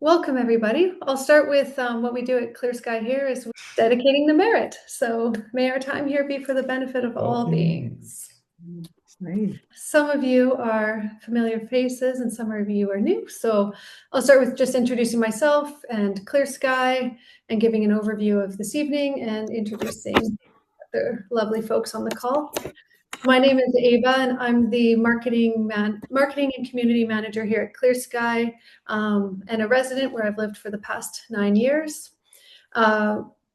Welcome, everybody. I'll start with what we do at Clear Sky here is dedicating the merit. So may our time here be for the benefit of all beings. Nice. Some of you are familiar faces and some of you are new. So I'll start with just introducing myself and Clear Sky and giving an overview of this evening and introducing the lovely folks on the call. My name is Ava, and I'm the marketing and community manager here at Clear Sky, and a resident where I've lived for the past 9 years.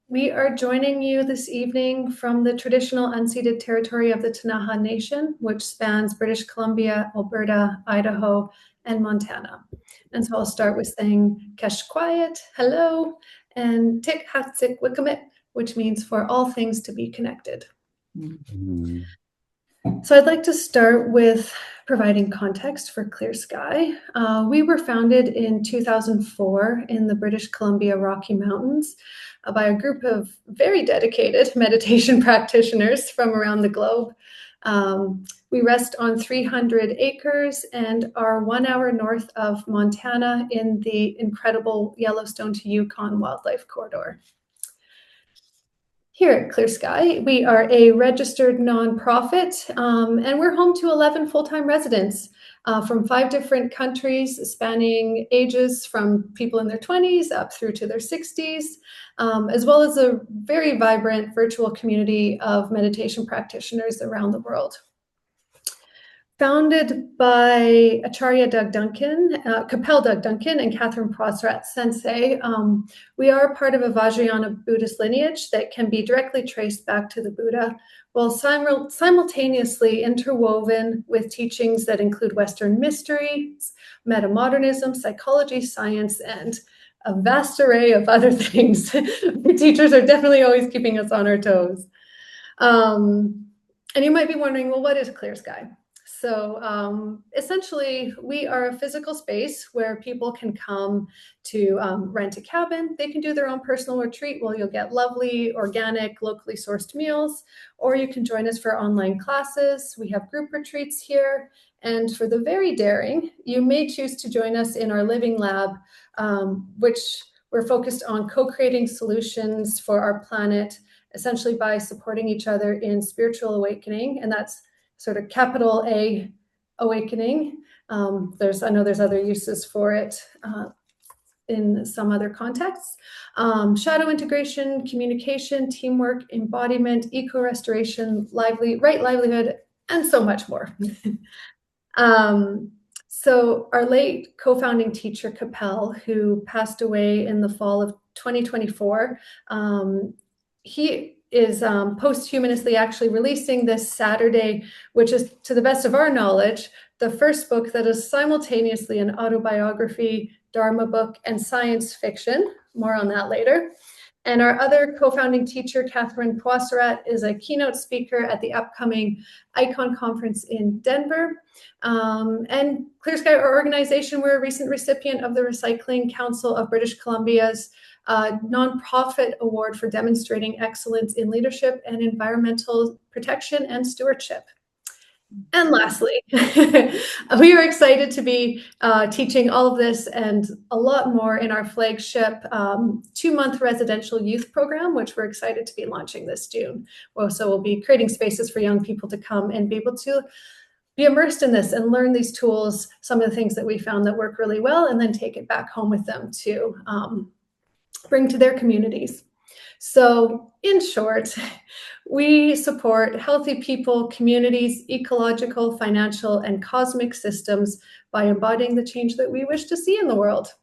We are joining you this evening from the traditional unceded territory of the Ktunaxa Nation, which spans British Columbia, Alberta, Idaho, and Montana. And so I'll start with saying Kesh Quiet, hello, and Tik Hatsik Wickamit, which means for all things to be connected. Mm-hmm. So I'd like to start with providing context for Clear Sky. We were founded in 2004 in the British Columbia Rocky Mountains by a group of very dedicated meditation practitioners from around the globe. We rest on 300 acres and are 1 hour north of Montana in the incredible Yellowstone to Yukon wildlife corridor. Here at Clear Sky, we are a registered nonprofit, and we're home to 11 full-time residents from 5 different countries, spanning ages from people in their 20s up through to their 60s, as well as a very vibrant virtual community of meditation practitioners around the world. Founded by Acharya Doug Duncan, Capel Doug Duncan, and Catherine Pawasarat Sensei, we are part of a Vajrayana Buddhist lineage that can be directly traced back to the Buddha, while simultaneously interwoven with teachings that include Western mysteries, metamodernism, psychology, science, and a vast array of other things. The teachers are definitely always keeping us on our toes. And you might be wondering, well, what is Clear Sky? So essentially, we are a physical space where people can come to rent a cabin. They can do their own personal retreat where you'll get lovely, organic, locally sourced meals, or you can join us for online classes. We have group retreats here. And for the very daring, you may choose to join us in our living lab, which we're focused on co-creating solutions for our planet, essentially by supporting each other in spiritual awakening. And that's sort of capital A awakening. I know there's other uses for it in some other contexts. Shadow integration, communication, teamwork, embodiment, eco-restoration, right livelihood, and so much more. So our late co-founding teacher, Capel, who passed away in the fall of 2024, he is posthumously actually releasing this Saturday, which is, to the best of our knowledge, the first book that is simultaneously an autobiography, Dharma book, and science fiction. More on that later. And our other co-founding teacher, Catherine Pawasarat, is a keynote speaker at the upcoming ICON conference in Denver. And Clear Sky, our organization, we're a recent recipient of the Recycling Council of British Columbia's nonprofit award for demonstrating excellence in leadership and environmental protection and stewardship. And lastly, we are excited to be teaching all of this and a lot more in our flagship 2-month residential youth program, which we're excited to be launching this June. So we'll be creating spaces for young people to come and be able to be immersed in this and learn these tools, some of the things that we found that work really well, and then take it back home with them to bring to their communities. So in short, we support healthy people, communities, ecological, financial, and cosmic systems by embodying the change that we wish to see in the world.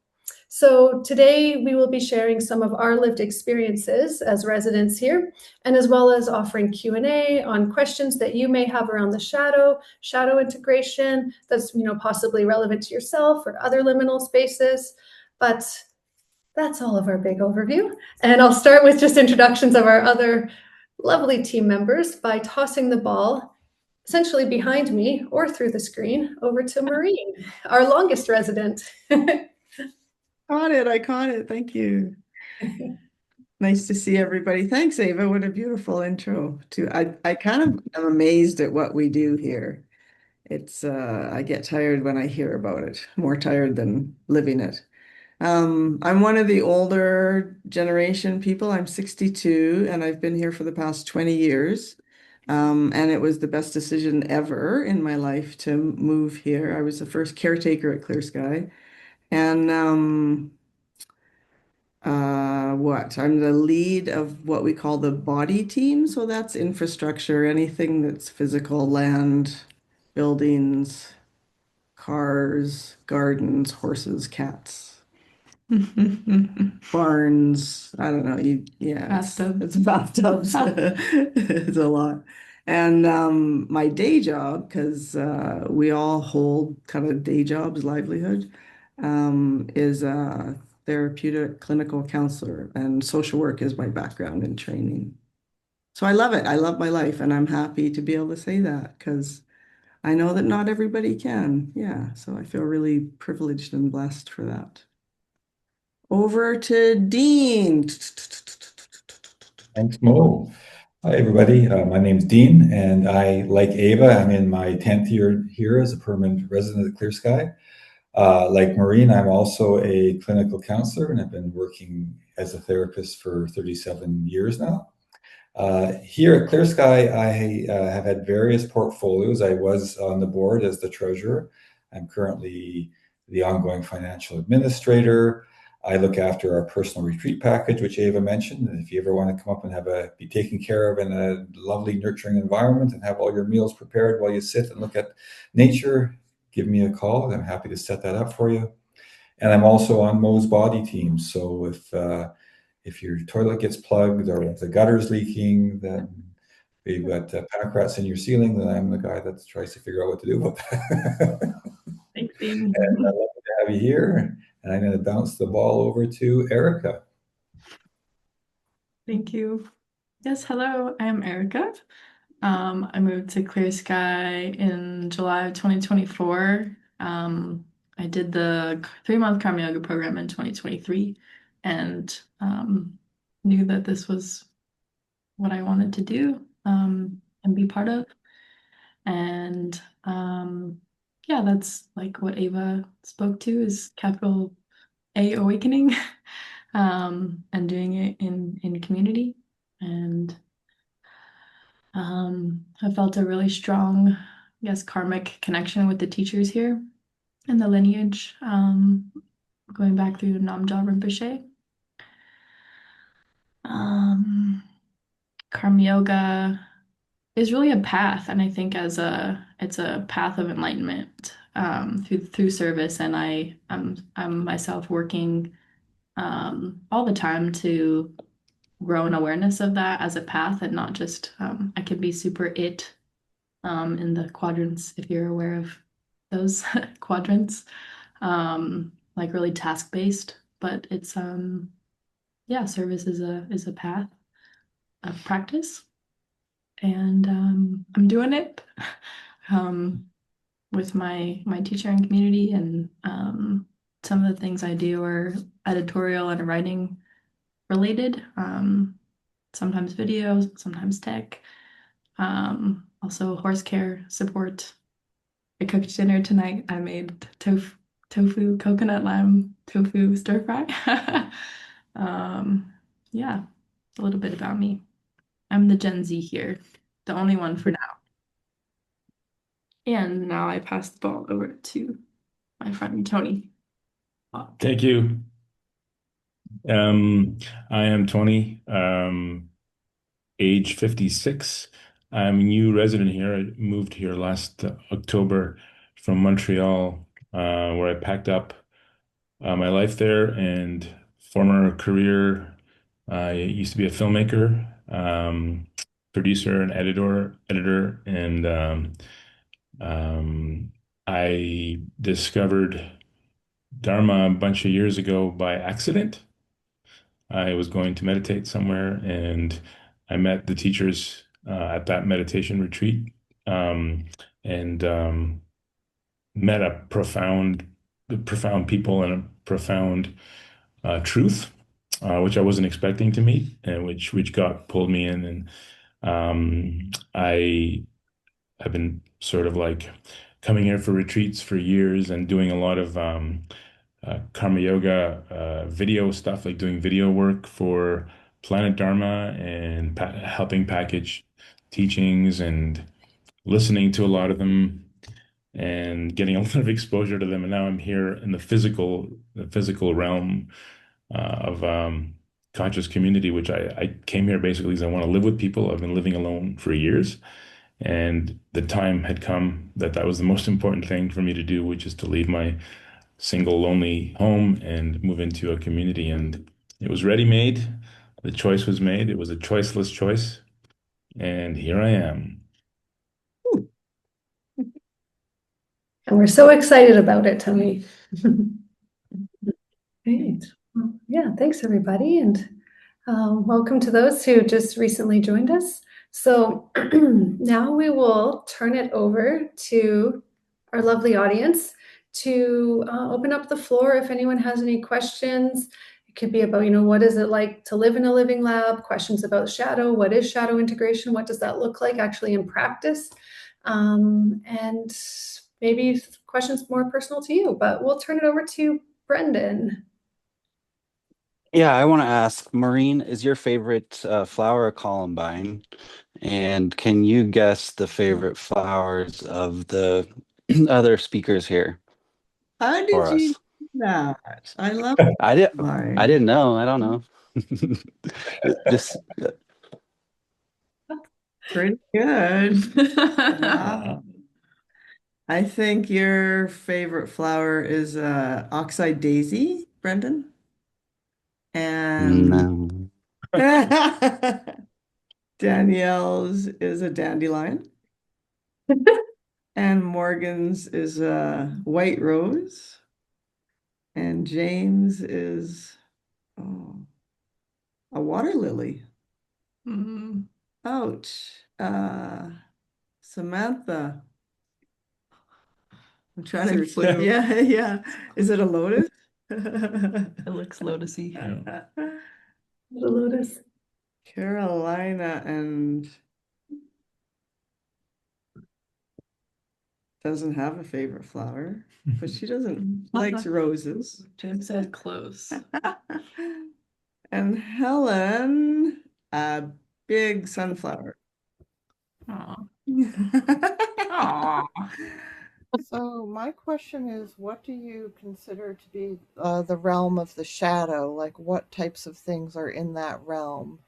So today we will be sharing some of our lived experiences as residents here, and as well as offering Q&A on questions that you may have around the shadow integration that's possibly relevant to yourself or other liminal spaces. But that's all of our big overview. And I'll start with just introductions of our other lovely team members by tossing the ball essentially behind me or through the screen over to Maureen, our longest resident. I caught it. Thank you. Nice to see everybody. Thanks, Ava. What a beautiful intro. I kind of am amazed at what we do here. It's I get tired when I hear about it, more tired than living it. I'm one of the older generation people. I'm 62 and I've been here for the past 20 years. And it was the best decision ever in my life to move here. I was the first caretaker at Clear Sky. And I'm the lead of what we call the body team. So that's infrastructure, anything that's physical, land, buildings, cars, gardens, horses, cats. Barns. I don't know. Yeah, Bathtub. it's bathtubs. It's a lot. And my day job, because we all hold kind of day jobs, livelihood, is a therapeutic clinical counselor, and social work is my background and training. So I love it. I love my life, and I'm happy to be able to say that because I know that not everybody can. Yeah, so I feel really privileged and blessed for that. Over to Dean. Thanks, Mo. Hi, everybody. My name's Dean, and I, like Ava, I'm in my 10th year here as a permanent resident of Clear Sky. Like Maureen, I'm also a clinical counselor, and I've been working as a therapist for 37 years now. Here at Clear Sky, I have had various portfolios. I was on the board as the treasurer. I'm currently the ongoing financial administrator. I look after our personal retreat package, which Ava mentioned. And if you ever want to come up and be taken care of in a lovely, nurturing environment and have all your meals prepared while you sit and look at nature, give me a call. I'm happy to set that up for you. And I'm also on Mo's body team. So if your toilet gets plugged or if the gutter's leaking, then you've got pack rats in your ceiling, then I'm the guy that tries to figure out what to do about that. Thanks, Dean. And I'd love to have you here. And I'm going to bounce the ball over to Erica. Thank you. Yes, hello, I'm Erica. I moved to Clear Sky in July of 2024. I did the 3-month Karma Yoga program in 2023 and knew that this was what I wanted to do and be part of. And yeah, that's like what Ava spoke to is capital A awakening and doing it in community. And I felt a really strong, yes, karmic connection with the teachers here and the lineage, going back through Namjal Rinpoche. Karma yoga is really a path, and I think it's a path of enlightenment through service, and I'm myself working all the time to grow an awareness of that as a path and not just I can be super in the quadrants if you're aware of those quadrants, like really task-based, but it's yeah, service is a path of practice, and I'm doing it with my teacher and community, and some of the things I do are editorial and writing related, sometimes videos, sometimes tech, also horse care support. I cooked dinner tonight. I made tofu, coconut lime tofu stir fry. Yeah, a little bit about me. I'm the Gen Z here, the only one for now. And now I pass the ball over to my friend Tony. Thank you. I am Tony, age 56. I'm a new resident here. I moved here last October from Montreal, where I packed up my life there and former career. I used to be a filmmaker, producer, and editor, and I discovered Dharma a bunch of years ago by accident. I was going to meditate somewhere and I met the teachers at that meditation retreat, um, and met profound people and a profound truth, which I wasn't expecting to meet, and which got pulled me in. And I have been sort of like coming here for retreats for years and doing a lot of karma yoga video stuff, like doing video work for Planet Dharma and helping package teachings and listening to a lot of them and getting a lot of exposure to them. And now I'm here in the physical realm of conscious community, which I came here basically because I want to live with people. I've been living alone for years, and the time had come that that was the most important thing for me to do, which is to leave my single, lonely home and move into a community. And it was ready made. The choice was made. It was a choiceless choice, and here I am. And we're so excited about it, Tony. Great. Well, yeah, thanks everybody. And welcome to those who just recently joined us. So now we will turn it over to our lovely audience to open up the floor if anyone has any questions. It could be about, what is it like to live in a living lab? Questions about shadow. What is shadow integration? What does that look like actually in practice? And maybe questions more personal to you, but we'll turn it over to Brendan. Yeah, I want to ask, Maureen, is your favorite flower a columbine? And can you guess the favorite flowers of the other speakers here How for did you us? do that? I love I did. I mine. didn't know. I don't know. Just Pretty good. Wow. I think your favorite flower is oxeye daisy, Brendan. And no. Danielle's is a dandelion. And Morgan's is a white rose. And James is a water lily. Ouch. Samantha. I'm trying to Blue. Yeah, yeah. Is it a lotus? It looks lotusy. The lotus. Carolina and doesn't have a favorite flower, but she doesn't likes roses. Jim said close. And Helen, a big sunflower. Aw. Aw. So my question is, what do you consider to be the realm of the shadow? Like, what types of things are in that realm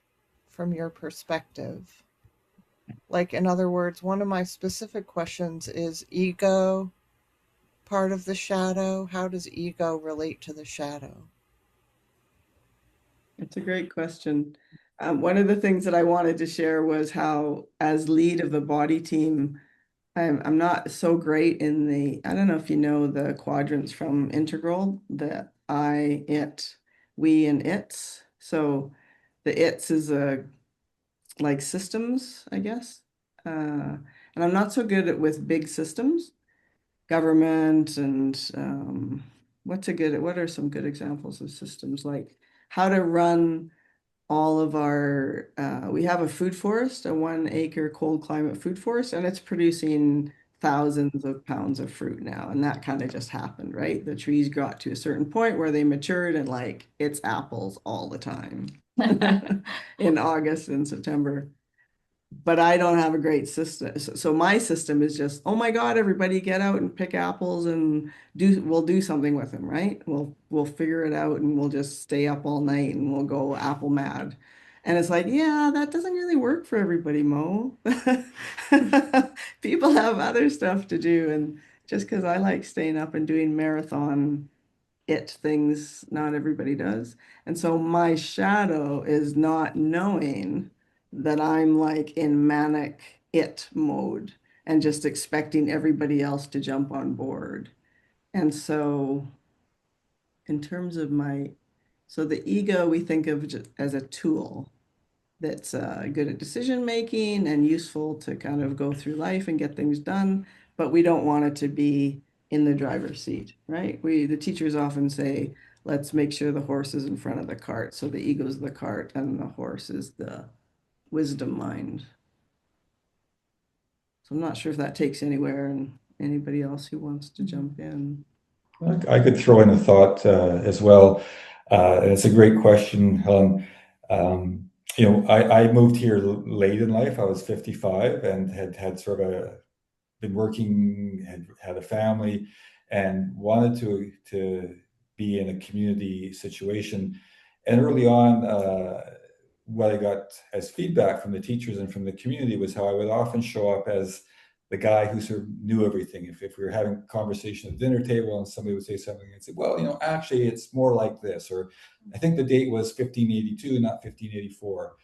from your perspective? Like, in other words, one of my specific questions is ego part of the shadow? How does ego relate to the shadow? It's a great question. One of the things that I wanted to share was how, as lead of the body team, I'm not so great in I don't know if you know the quadrants from Integral, the I, it, we, and its. So the its is like systems, I guess. And I'm not so good with big systems, government, and what are some good examples of systems, like how to run all of our, we have a food forest, a 1 acre cold climate food forest, and it's producing thousands of pounds of fruit now. And that kind of just happened, right? The trees got to a certain point where they matured and like it's apples all the time in August and September. But I don't have a great system. So my system is just, oh my God, everybody get out and pick apples and we'll do something with them, right? We'll figure it out and we'll just stay up all night and we'll go apple mad. And it's like, yeah, that doesn't really work for everybody, Mo. People have other stuff to do. And just because I like staying up and doing marathon things, not everybody does. And so my shadow is not knowing that I'm like in manic it mode and just expecting everybody else to jump on board. And so in terms of so the ego we think of just as a tool that's good at decision making and useful to kind of go through life and get things done, but we don't want it to be in the driver's seat, right? The teachers often say, let's make sure the horse is in front of the cart. So the ego's the cart and the horse is the wisdom mind. So I'm not sure if that takes anywhere, and anybody else who wants to jump in. I could throw in a thought as well. And it's a great question, Helen. I moved here late in life. I was 55 and had sort of been working, had a family, and wanted to be in a community situation. And early on, what I got as feedback from the teachers and from the community was how I would often show up as the guy who sort of knew everything. If we were having a conversation at the dinner table and somebody would say something, I'd say, well, actually, it's more like this, or I think the date was 1582, not 1584.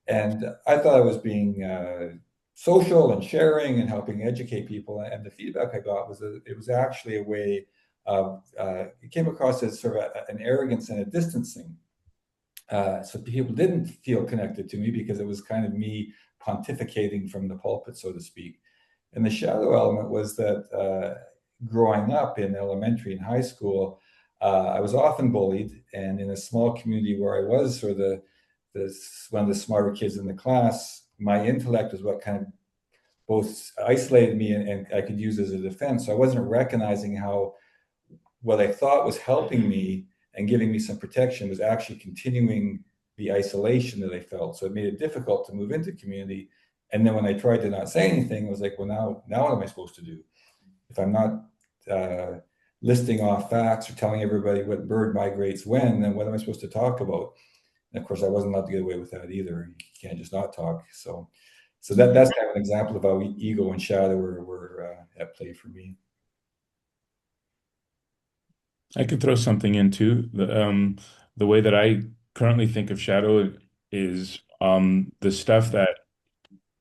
And I thought I was being social and sharing and helping educate people. And the feedback I got was that it was actually a way of, it came across as sort of an arrogance and a distancing. So people didn't feel connected to me because it was kind of me pontificating from the pulpit, so to speak. And the shadow element was that growing up in elementary and high school, I was often bullied, and in a small community where I was sort of one of the smarter kids in the class, my intellect was what kind of both isolated me and I could use as a defense. So I wasn't recognizing how what I thought was helping me and giving me some protection was actually continuing the isolation that I felt. So it made it difficult to move into community. And then when I tried to not say anything, I was like, well, now what am I supposed to do? If I'm not listing off facts or telling everybody what bird migrates when, then what am I supposed to talk about? And of course, I wasn't allowed to get away with that either. You can't just not talk. So that's kind of an example of how ego and shadow were at play for me. I could throw something in too. The way that I currently think of shadow is the stuff that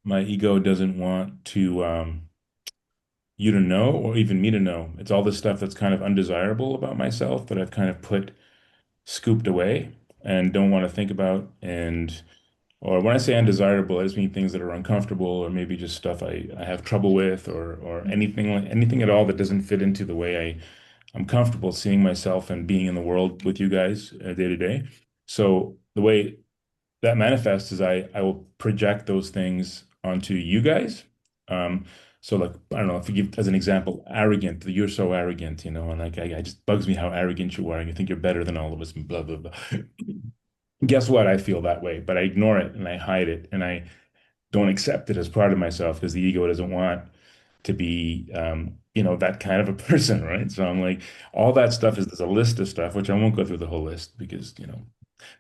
my ego doesn't want to you to know, or even me to know. It's all the stuff that's kind of undesirable about myself that I've kind of scooped away and don't want to think about. Or when I say undesirable, I just mean things that are uncomfortable, or maybe just stuff I have trouble with, or anything at all that doesn't fit into the way I'm comfortable seeing myself and being in the world with you guys day to day. So the way that manifests is I will project those things onto you guys. Um, so like I don't know if you give as an example, arrogant, you're so arrogant, and like I just bugs me how arrogant you are, and you think you're better than all of us, and blah blah blah. Guess what? I feel that way, but I ignore it and I hide it and I don't accept it as part of myself because the ego doesn't want to be that kind of a person, right? So I'm like, all that stuff is there's a list of stuff, which I won't go through the whole list because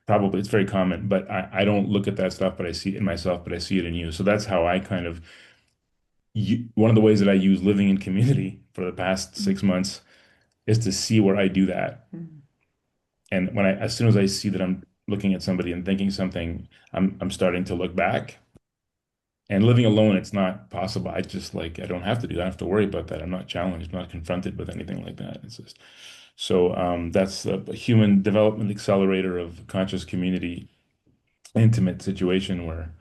probably it's very common, but I don't look at that stuff, but I see it in myself, but I see it in you. So that's how I kind of one of the ways that I use living in community for the past 6 months is to see where I do that. And as soon as I see that I'm looking at somebody and thinking something, I'm starting to look back. And living alone, it's not possible. I just like I don't have to do that. I don't have to worry about that. I'm not challenged, I'm not confronted with anything like that. It's just so that's a human development accelerator of conscious community, intimate situation where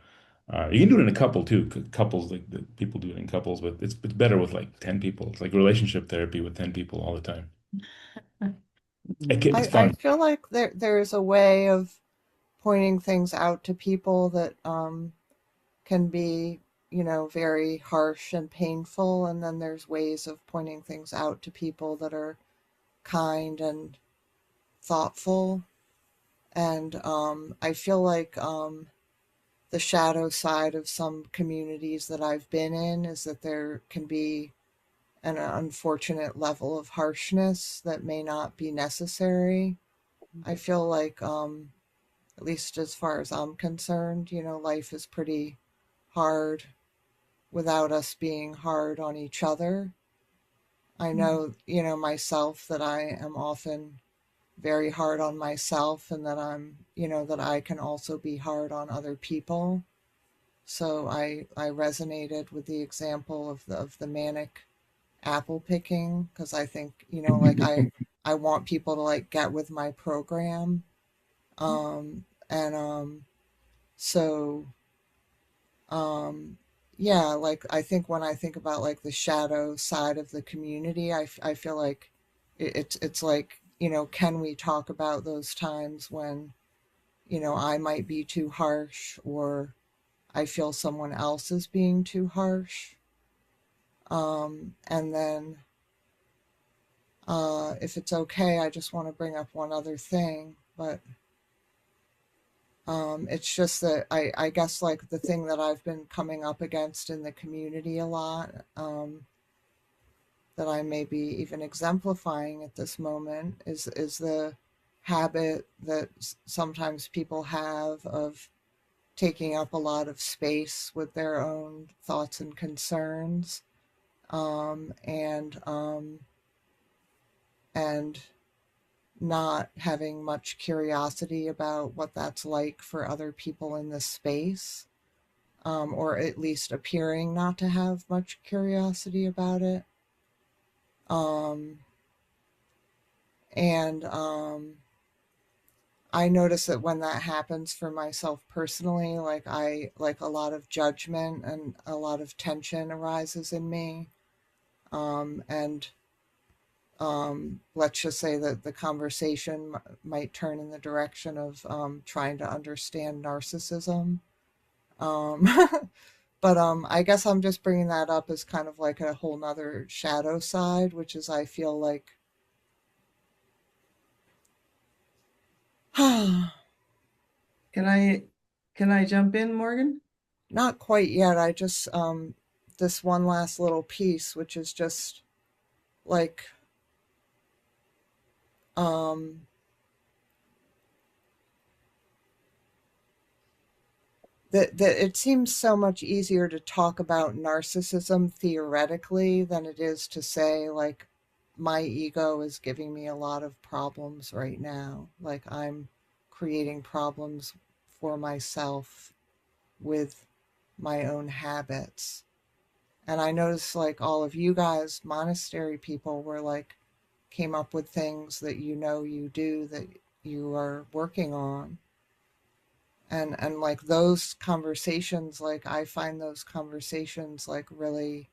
you can do it in a couple too. Couples like the people do it in couples, but it's better with like 10 people. It's like relationship therapy with 10 people all the time. It's I fun. feel like there's a way of pointing things out to people that can be, very harsh and painful, and then there's ways of pointing things out to people that are kind and thoughtful. And I feel like the shadow side of some communities that I've been in is that there can be an unfortunate level of harshness that may not be necessary. I feel like, at least as far as I'm concerned, life is pretty hard without us being hard on each other. I know, myself that I am often very hard on myself, and that that I can also be hard on other people. So I resonated with the example of the manic apple picking, because I think, like I want people to like get with my program. And so um yeah, like I think when I think about like the shadow side of the community, I feel like it's like, can we talk about those times when, I might be too harsh, or I feel someone else is being too harsh. And then If it's okay, I just want to bring up one other thing, but it's just that I guess like the thing that I've been coming up against in the community a lot, that I may be even exemplifying at this moment is the habit that sometimes people have of taking up a lot of space with their own thoughts and concerns, um, and um, and not having much curiosity about what that's like for other people in this space, or at least appearing not to have much curiosity about it. Um, and I notice that when that happens for myself personally, like a lot of judgment and a lot of tension arises in me. And let's just say that the conversation might turn in the direction of trying to understand narcissism. Um, but I guess I'm just bringing that up as kind of like a whole nother shadow side, which is I feel like, Can I jump in, Morgan? not quite yet. I just, this one last little piece, which is just like, um, that it seems so much easier to talk about narcissism theoretically than it is to say, like, my ego is giving me a lot of problems right now. Like, I'm creating problems for myself with my own habits. And I noticed, like, all of you guys, monastery people, were like, came up with things that you do that you are working on. And like those conversations, like I find those conversations like really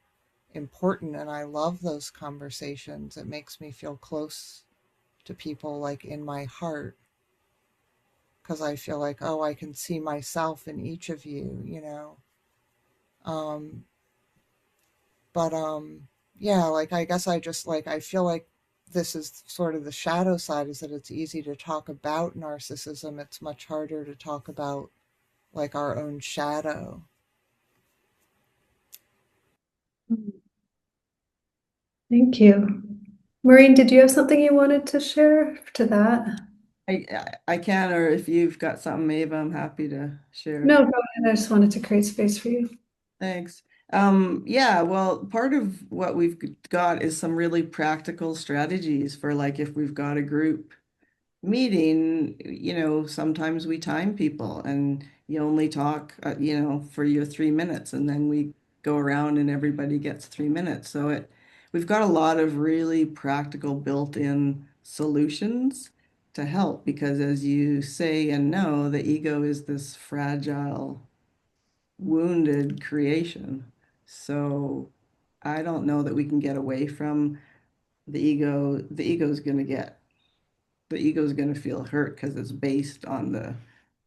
important, and I love those conversations. It makes me feel close to people like in my heart, because I feel like, oh, I can see myself in each of you, you know. Um, but yeah, like I guess I just like I feel like this is sort of the shadow side, is that it's easy to talk about narcissism. It's much harder to talk about like our own shadow. Thank you. Maureen, did you have something you wanted to share to that? I can, or if you've got something, Ava, I'm happy to share. No, go ahead. I just wanted to create space for you. Thanks. Yeah, well, part of what we've got is some really practical strategies for like if we've got a group meeting, sometimes we time people and you only talk, for your 3 minutes, and then we go around and everybody gets 3 minutes. We've got a lot of really practical built-in solutions to help, because as you say and know, the ego is this fragile, wounded creation. So I don't know that we can get away from the ego. The ego is going to feel hurt because it's based on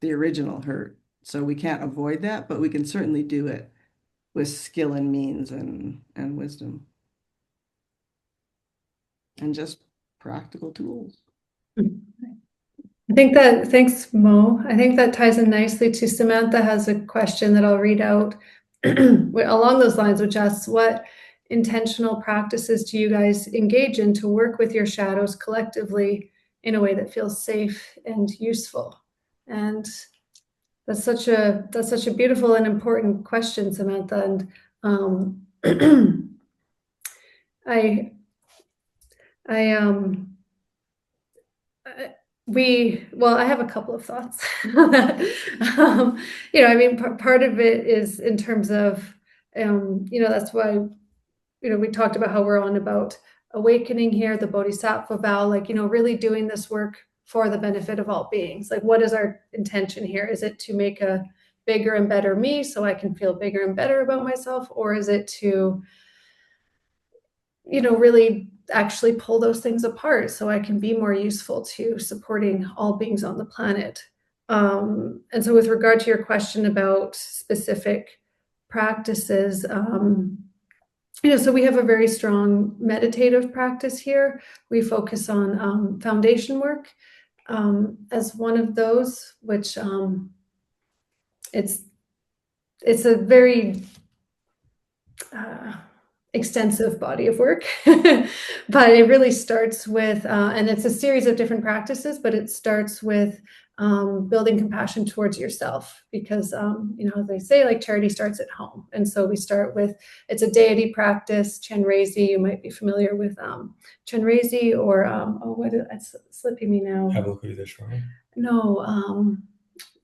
the original hurt. So we can't avoid that, but we can certainly do it with skill and means and wisdom and just practical tools. I think that, thanks, Mo. I think that ties in nicely to Samantha has a question that I'll read out along those lines, which asks, what intentional practices do you guys engage in to work with your shadows collectively in a way that feels safe and useful? And that's such a beautiful and important question, Samantha. And I I I have a couple of thoughts. I mean, part of it is in terms of, that's why, we talked about how we're on about awakening here, the Bodhisattva vow, like, really doing this work for the benefit of all beings. Like, what is our intention here? Is it to make a bigger and better me so I can feel bigger and better about myself? Or is it to, really actually pull those things apart so I can be more useful to supporting all beings on the planet? And so with regard to your question about specific practices, so we have a very strong meditative practice here. We focus on foundation work as one of those, which it's a very extensive body of work, but it really starts with, and it's a series of different practices, but it starts with building compassion towards yourself, because they say, like, charity starts at home. And so we start with, it's a deity practice, Chenrezig. You might be familiar with Chenrezig, or it's slipping me now. No,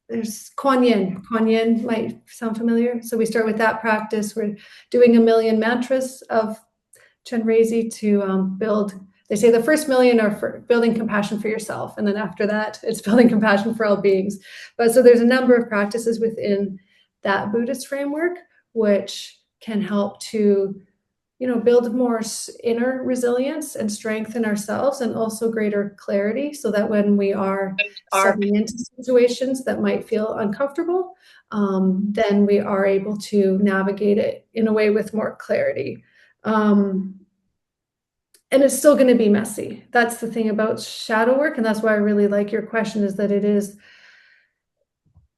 there's Kuan Yin. Kuan Yin might sound familiar. So we start with that practice. We're doing 1,000,000 mantras of Chenrezig to build. They say the first 1,000,000 are for building compassion for yourself, and then after that, it's building compassion for all beings. But so there's a number of practices within that Buddhist framework which can help to, build more inner resilience and strength in ourselves, and also greater clarity, so that when we are stepping into situations that might feel uncomfortable, then we are able to navigate it in a way with more clarity. And it's still going to be messy. That's the thing about shadow work, and that's why I really like your question, is that it is,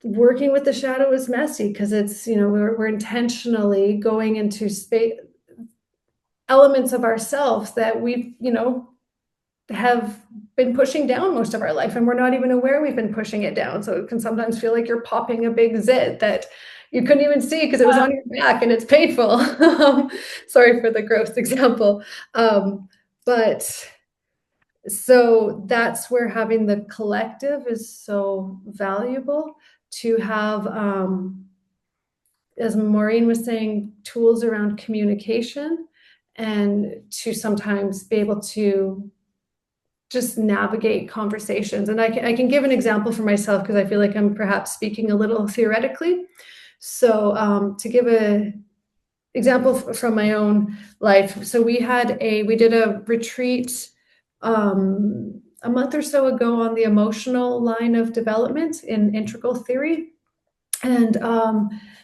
working with the shadow is messy, because it's, we're intentionally going into space, elements of ourselves that we've, have been pushing down most of our life, and we're not even aware we've been pushing it down. So it can sometimes feel like you're popping a big zit that you couldn't even see because it was on your back, and it's painful. Sorry for the gross example. But so that's where having the collective is so valuable, to have, as Maureen was saying, tools around communication, and to sometimes be able to just navigate conversations. And I can give an example for myself, because I feel like I'm perhaps speaking a little theoretically. So to give an example from my own life. So we did a retreat a month or so ago on the emotional line of development in integral theory. And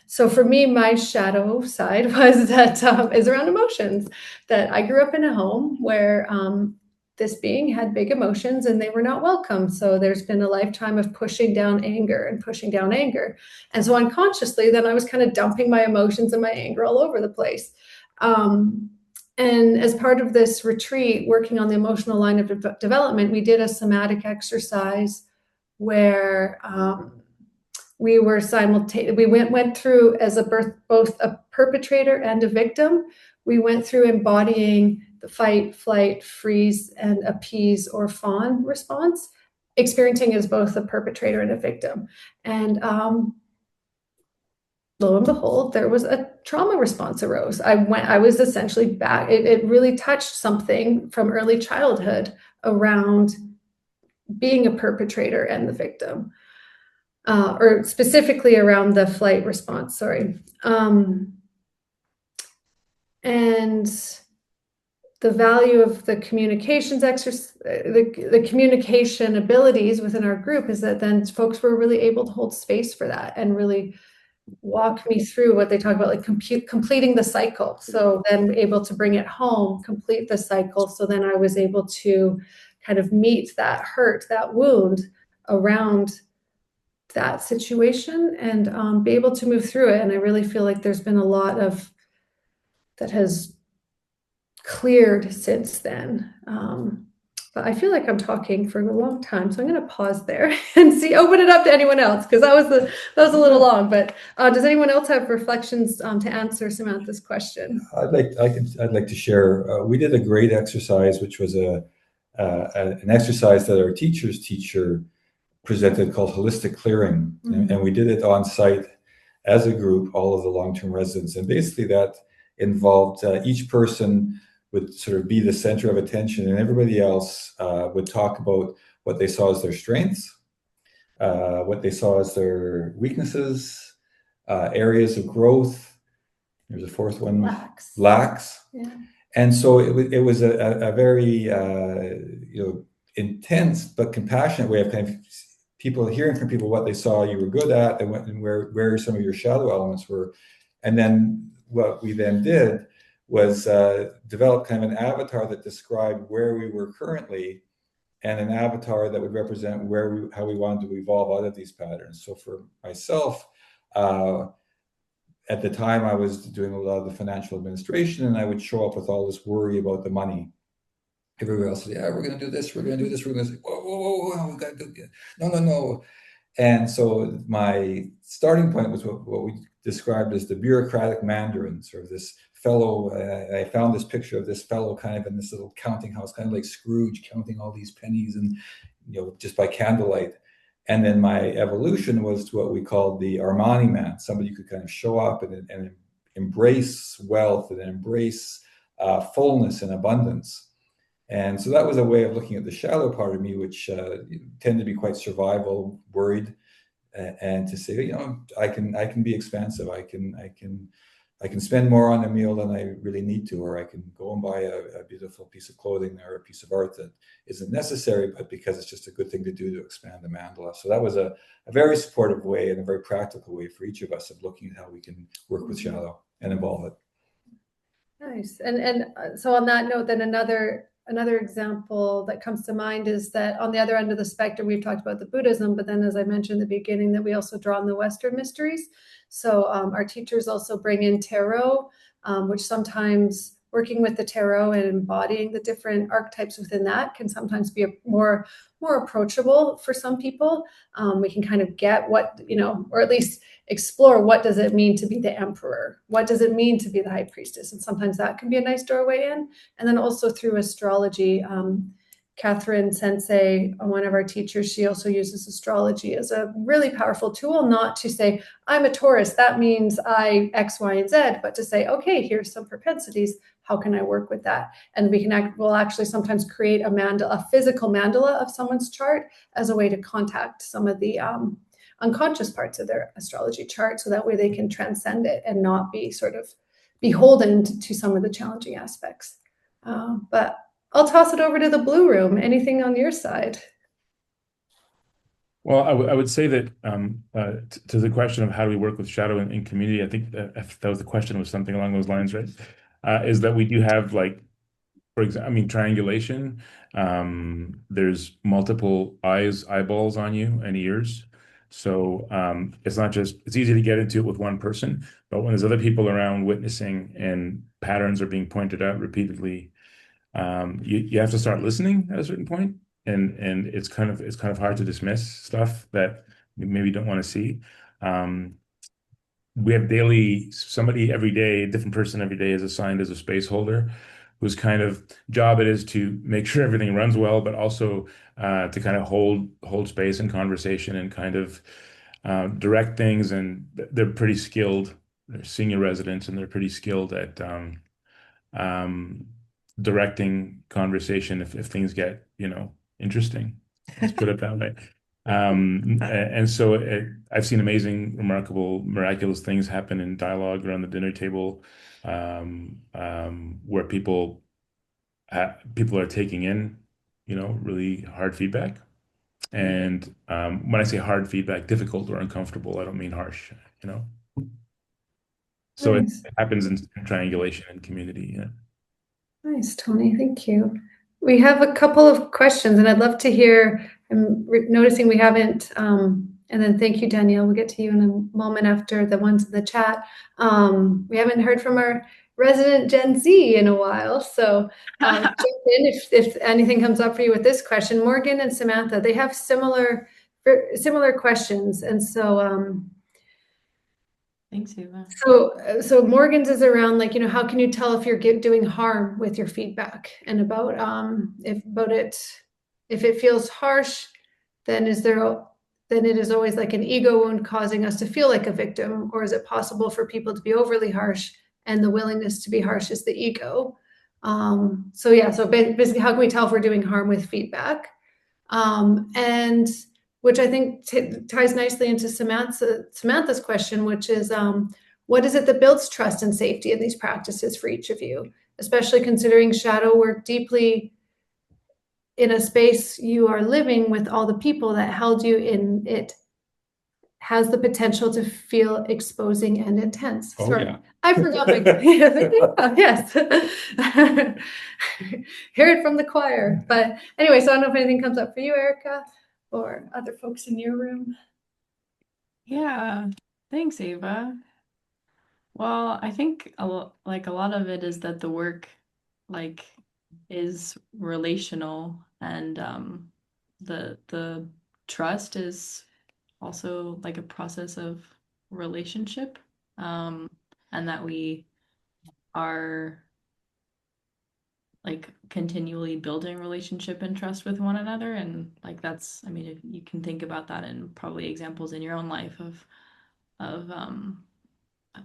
so for me, my shadow side was that is around emotions. That I grew up in a home where this being had big emotions, and they were not welcome. So there's been a lifetime of pushing down anger and pushing down anger. And so unconsciously, then I was kind of dumping my emotions and my anger all over the place. And as part of this retreat, working on the emotional line of development, we did a somatic exercise where we were we went through as both a perpetrator and a victim. We went through embodying the fight, flight, freeze, and appease or fawn response, experiencing as both a perpetrator and a victim. And lo and behold, there was a trauma response arose. I was essentially back. It really touched something from early childhood around being a perpetrator and the victim. Or specifically around the flight response, sorry. And the value of the communications exercise, the communication abilities within our group, is that then folks were really able to hold space for that and really walk me through what they talk about, like completing the cycle. So then able to bring it home, complete the cycle. So then I was able to kind of meet that hurt, that wound around that situation, and be able to move through it. And I really feel like there's been a lot of that has cleared since then. But I feel like I'm talking for a long time, so I'm going to pause there and open it up to anyone else, because that was a little long. But does anyone else have reflections to answer Samantha's question? I'd like to share. We did a great exercise, which was an exercise that our teacher presented, called holistic clearing. Mm-hmm. And we did it on site as a group, all of the long-term residents. And basically that involved each person would sort of be the center of attention, and everybody else would talk about what they saw as their strengths, what they saw as their weaknesses, areas of growth. There's a fourth one. Lacks. Yeah. And so it was a very intense but compassionate way of kind of hearing from people what they saw you were good at, and where some of your shadow elements were. And then what we then did was develop kind of an avatar that described where we were currently, and an avatar that would represent how we wanted to evolve out of these patterns. So for myself, at the time I was doing a lot of the financial administration, and I would show up with all this worry about the money. Everybody else said, yeah, we're going to do this, we're going to do this, we're going to say, whoa, whoa, whoa, whoa, we got to do it. No, no, no. And so my starting point was what we described as the bureaucratic Mandarin, sort of this fellow. I found this picture of this fellow kind of in this little counting house, kind of like Scrooge, counting all these pennies, and just by candlelight. And then my evolution was to what we called the Armani man, somebody who could kind of show up and embrace wealth and embrace fullness and abundance. And so that was a way of looking at the shallow part of me, which tended to be quite survival worried, and to say, I can be expansive. I can spend more on a meal than I really need to, or I can go and buy a beautiful piece of clothing or a piece of art that isn't necessary, but because it's just a good thing to do to expand the mandala. So that was a very supportive way and a very practical way for each of us of looking at how we can work with shallow and evolve it. Nice. And so on that note, then another example that comes to mind is that on the other end of the spectrum, we've talked about the Buddhism, but then as I mentioned in the beginning, that we also draw on the Western mysteries. So our teachers also bring in tarot, which sometimes working with the tarot and embodying the different archetypes within that can sometimes be more approachable for some people. We can kind of get what, or at least explore what does it mean to be the emperor? What does it mean to be the high priestess? And sometimes that can be a nice doorway in. And then also through astrology, Pawasarat Sensei, one of our teachers, she also uses astrology as a really powerful tool, not to say, I'm a Taurus, that means I X, Y, and Z, but to say, okay, here's some propensities. How can I work with that? And we'll actually sometimes create a physical mandala of someone's chart as a way to contact some of the unconscious parts of their astrology chart, so that way they can transcend it and not be sort of beholden to some of the challenging aspects. But I'll toss it over to the blue room. Anything on your side? Well, I would say that to the question of how do we work with shadow in community, I think that if that was the question, was something along those lines, right? Is that we do have, like, for example, triangulation. There's multiple eyeballs on you and ears. So it's easy to get into it with one person, but when there's other people around witnessing and patterns are being pointed out repeatedly, you have to start listening at a certain point, and it's kind of hard to dismiss stuff that you maybe don't want to see. We have somebody every day, a different person every day is assigned as a space holder, whose kind of job it is to make sure everything runs well, but also to kind of hold space and conversation and kind of direct things. And they're pretty skilled. They're senior residents, and they're pretty skilled at directing conversation if things get interesting. Let's put it that way. And so I've seen amazing, remarkable, miraculous things happen in dialogue around the dinner table, where people are taking in, really hard feedback. And when I say hard feedback, difficult or uncomfortable, I don't mean harsh, So Nice. it happens in triangulation and community. Yeah. Nice, Tony. Thank you. We have a couple of questions, and I'd love to hear. I'm noticing we haven't, and then thank you, Danielle. We'll get to you in a moment after the ones in the chat. We haven't heard from our resident Gen Z in a while, so jump in if anything comes up for you with this question. Morgan and Samantha, they have similar questions, and so. Thanks, Eva. So Morgan's is around, like, how can you tell if you're doing harm with your feedback, and about if it feels harsh, then it is always like an ego wound causing us to feel like a victim, or is it possible for people to be overly harsh and the willingness to be harsh is the ego? So basically, how can we tell if we're doing harm with feedback? And which I think ties nicely into Samantha's question, which is, what is it that builds trust and safety in these practices for each of you, especially considering shadow work deeply in a space you are living with all the people that held you has the potential to feel exposing and intense. Oh, Sorry, yeah. I forgot my yes. Hear it from the choir. But anyway, so I don't know if anything comes up for you, Erica, or other folks in your room. Yeah, thanks, Ava. Well, I think like a lot of it is that the work like is relational, and the trust is also like a process of relationship, and that we are like continually building relationship and trust with one another. And like that's, I mean, if you can think about that in probably examples in your own life of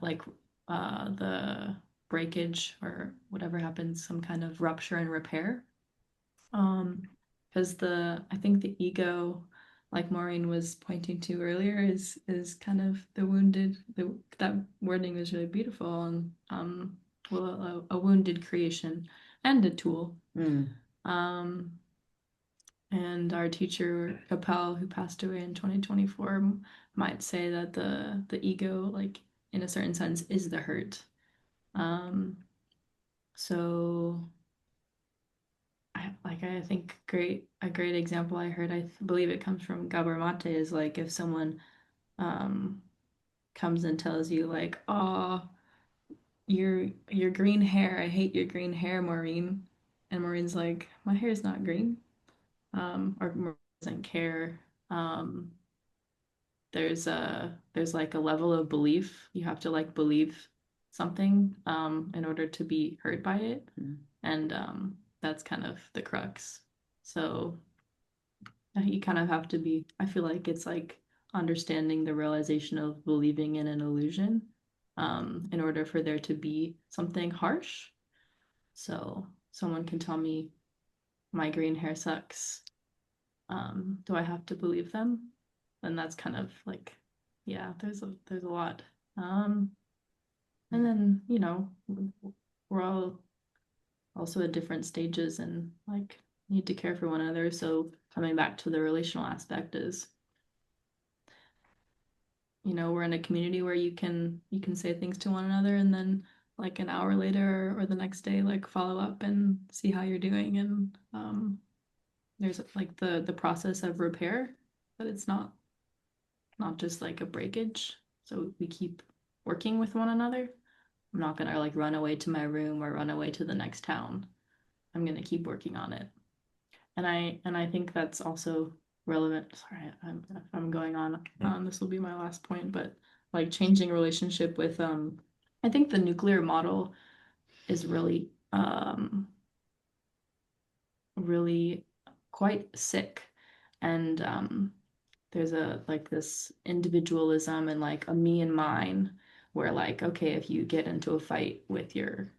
like the breakage or whatever happens, some kind of rupture and repair. Because I think the ego, like Maureen was pointing to earlier, is kind of the wounded. That wording was really beautiful, and well, a wounded creation and a tool. Um, and our teacher Capel, who passed away in 2024, might say that the ego, like in a certain sense, is the hurt. So I think a great example I heard, I believe it comes from Gabor Mate, is like if someone comes and tells you like, oh, your green hair, I hate your green hair, Maureen. And Maureen's like, my hair is not green. Or Maureen doesn't care. There's like a level of belief. You have to like believe something in order to be hurt by it. And that's kind of the crux. So you kind of have to be, I feel like it's like understanding the realization of believing in an illusion in order for there to be something harsh. So someone can tell me my green hair sucks. Do I have to believe them? And that's kind of like, yeah, there's a lot. And then, you know, we're all also at different stages and like need to care for one another. So coming back to the relational aspect is, you know, we're in a community where you can say things to one another, and then like an hour later or the next day, like follow up and see how you're doing. And there's like the process of repair, but it's not just like a breakage. So we keep working with one another. I'm not gonna like run away to my room or run away to the next town. I'm gonna keep working on it. And I think that's also relevant. Sorry, I'm going on. This will be my last point, but like changing relationship with I think the nuclear model is really really quite sick. And there's a like this individualism and like a me and mine, where like, okay, if you get into a fight with your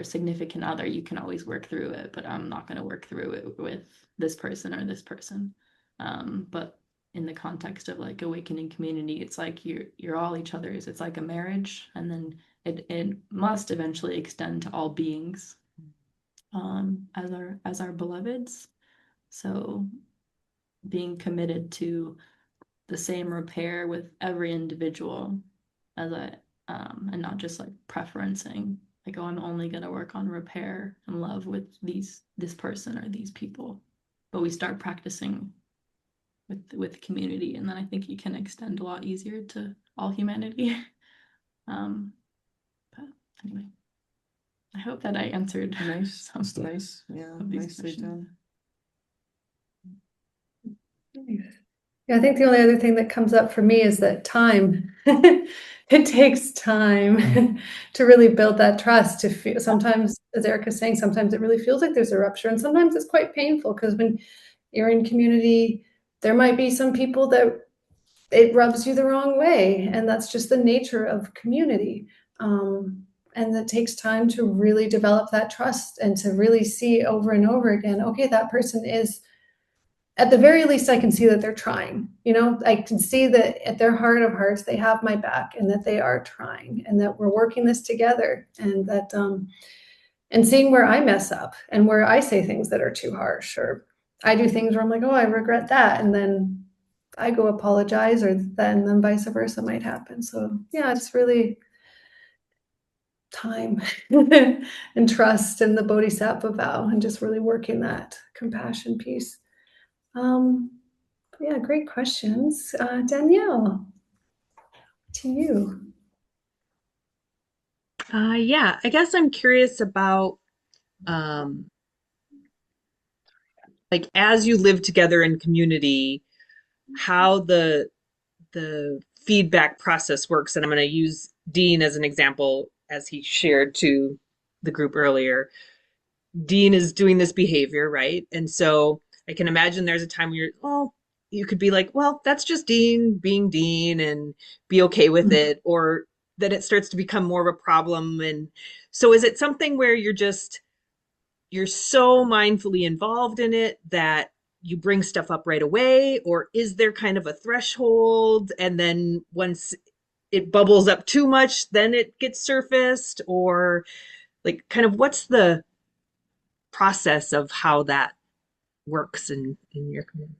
significant other, you can always work through it, but I'm not going to work through it with this person or this person. But in the context of like awakening community, it's like you're all each other's. It's like a marriage, and then it must eventually extend to all beings as our beloveds. So being committed to the same repair with every individual as and not just like preferencing like, oh, I'm only going to work on repair and love with this person or these people. But we start practicing with community, and then I think you can extend a lot easier to all humanity. But anyway, I hope that I answered Nice, some nice, yeah, of these nicely questions. done. Yeah, I think the only other thing that comes up for me is that time. It takes time to really build that trust. To feel, sometimes, as Erica's saying, sometimes it really feels like there's a rupture, and sometimes it's quite painful because when you're in community, there might be some people that it rubs you the wrong way, and that's just the nature of community. And it takes time to really develop that trust and to really see over and over again, okay, that person is, at the very least, I can see that they're trying. You know, I can see that at their heart of hearts, they have my back and that they are trying and that we're working this together, and that, and seeing where I mess up and where I say things that are too harsh, or I do things where I'm like, oh, I regret that. And then I go apologize, or then vice versa might happen. So yeah, it's really time and trust and the bodhisattva vow and just really working that compassion piece. Yeah, great questions. Danielle, to you. Yeah, I guess I'm curious about um, like as you live together in community, how the feedback process works. And I'm going to use Dean as an example, as he shared to the group earlier. Dean is doing this behavior, right? And so I can imagine there's a time where well, you could be like, well, that's just Dean being Dean and be okay with it, or that it starts to become more of a problem. And so is it something where you're so mindfully involved in it that you bring stuff up right away, or is there kind of a threshold and then once it bubbles up too much, then it gets surfaced, or like kind of what's the process of how that works in your community?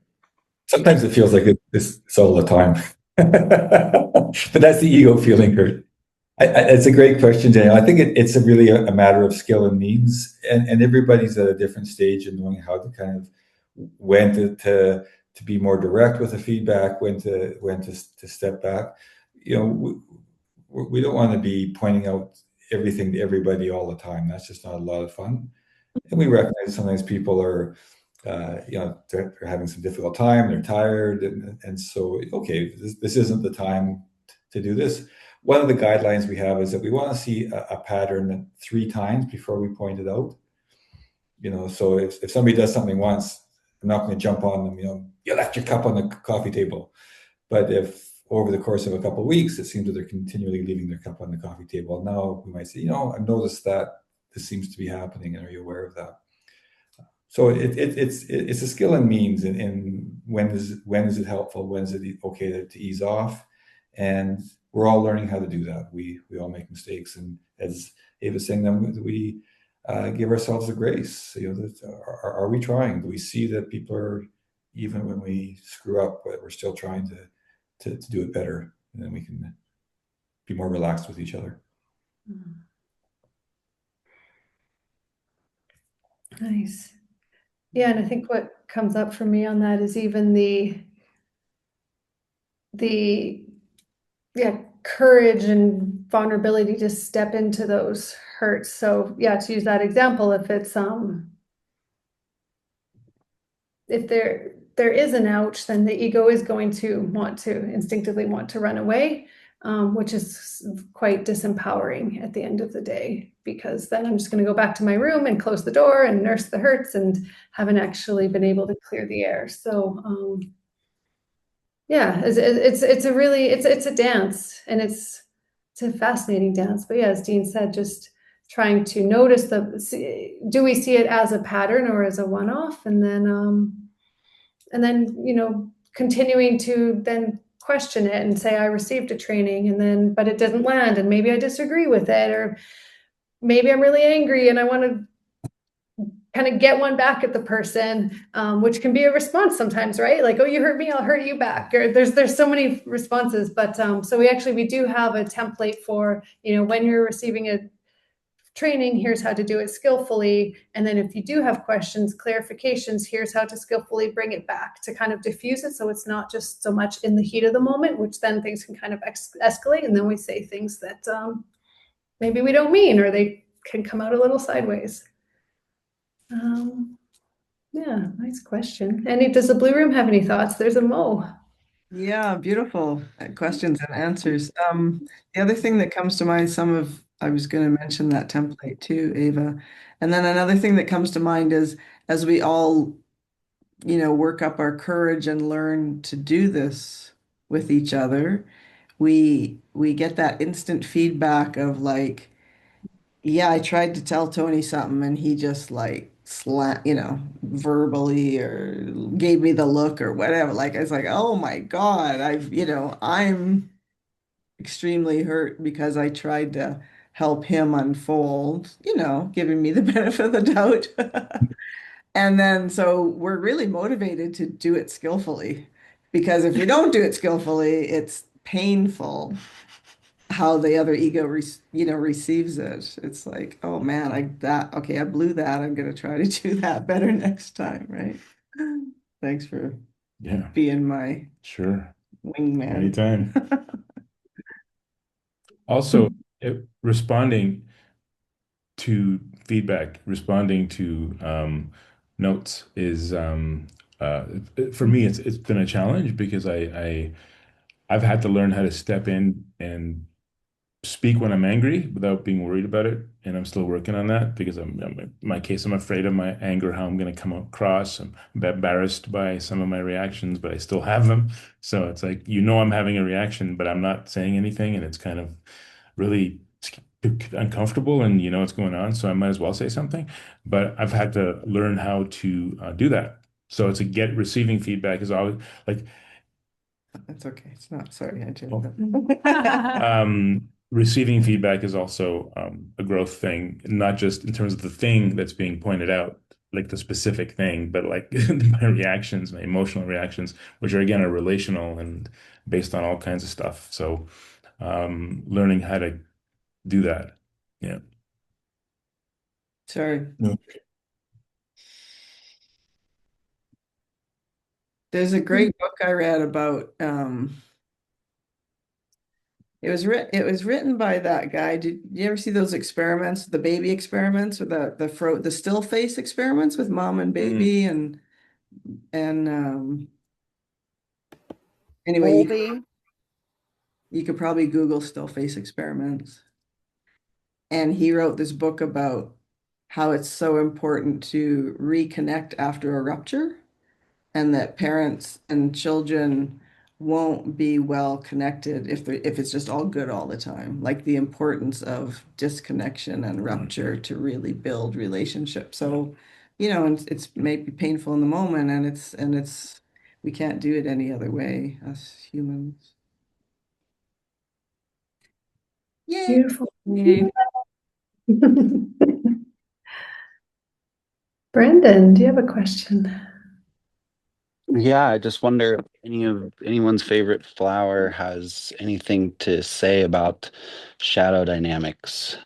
Sometimes it feels like it's all the time. But that's the ego feeling hurt. It's a great question, Daniel. I think it's really a matter of skill and means, and everybody's at a different stage in knowing how to kind of when to be more direct with the feedback, when to step back. You know, we don't want to be pointing out everything to everybody all the time. That's just not a lot of fun. And we recognize sometimes people are, they're having some difficult time, they're tired, and so okay, this isn't the time to do this. One of the guidelines we have is that we want to see a pattern 3 times before we point it out. So if somebody does something once, I'm not going to jump on them. You left your cup on the coffee table. But if over the course of a couple of weeks, it seems that they're continually leaving their cup on the coffee table, now we might say, I've noticed that this seems to be happening, and are you aware of that? So it's a skill and means, and when is it helpful? When is it okay to ease off? And we're all learning how to do that. We all make mistakes, and as Ava was saying, we give ourselves a grace. Are we trying? Do we see that people are, even when we screw up, but we're still trying to do it better, and then we can be more relaxed with each other. Nice. Yeah, and I think what comes up for me on that is even the courage and vulnerability to step into those hurts. So yeah, to use that example, if it's if there is an ouch, then the ego is going to instinctively want to run away, which is quite disempowering at the end of the day, because then I'm just going to go back to my room and close the door and nurse the hurts and haven't actually been able to clear the air. So yeah, it's a really it's a dance, and it's a fascinating dance. But yeah, as Dean said, just trying to notice do we see it as a pattern or as a one-off, and then continuing to then question it and say I received a training, and then but it didn't land, and maybe I disagree with it, or maybe I'm really angry and I want to kind of get one back at the person, which can be a response sometimes, right? Like, oh, you hurt me, I'll hurt you back. Or there's so many responses, but so we do have a template for, when you're receiving a training, here's how to do it skillfully. And then if you do have questions, clarifications, here's how to skillfully bring it back to kind of diffuse it. So it's not just so much in the heat of the moment, which then things can kind of escalate. And then we say things that maybe we don't mean, or they can come out a little sideways. Yeah, nice question. Does the blue room have any thoughts? There's a Mo. Yeah, beautiful questions and answers. The other thing that comes to mind, I was going to mention that template too, Ava. And then another thing that comes to mind is as we all, work up our courage and learn to do this with each other, we get that instant feedback of like, yeah, I tried to tell Tony something and he just like verbally or gave me the look or whatever. Like, it's like, oh my God, I'm extremely hurt because I tried to help him unfold, giving me the benefit of the doubt. And then so we're really motivated to do it skillfully. Because if you don't do it skillfully, it's painful how the other ego receives it. It's like, oh man, I blew that. I'm gonna try to do that better next time, right? Thanks for Yeah, being my sure. wingman. Anytime. Also, responding to feedback, responding to notes is uh, for me it's been a challenge because I've had to learn how to step in and speak when I'm angry without being worried about it. And I'm still working on that because in my case, I'm afraid of my anger, how I'm going to come across. I'm embarrassed by some of my reactions, but I still have them. So it's like, I'm having a reaction, but I'm not saying anything. And it's kind of really uncomfortable and you know what's going on. So I might as well say something. But I've had to learn how to do that. So it's receiving feedback is always like, That's okay. It's not. Sorry, I receiving feedback is also a growth thing, not just in terms of the thing that's being pointed out, like the specific thing, but like my reactions, my emotional reactions, which are relational and based on all kinds of stuff. So learning how to do that. Yeah. Sorry. No. There's a great book I read about it was written by that guy. Did you ever see those experiments, the baby experiments or the still face experiments with mom and baby and anyway, you could probably Google still face experiments. And he wrote this book about how it's so important to reconnect after a rupture, and that parents and children won't be well connected if it's just all good all the time. Like the importance of disconnection and rupture to really build relationships. So, and it's maybe painful in the moment, and it's we can't do it any other way as humans. Yay! Beautiful. Yay. Brendan, do you have a question? Yeah, I just wonder if anyone's favorite flower has anything to say about shadow dynamics,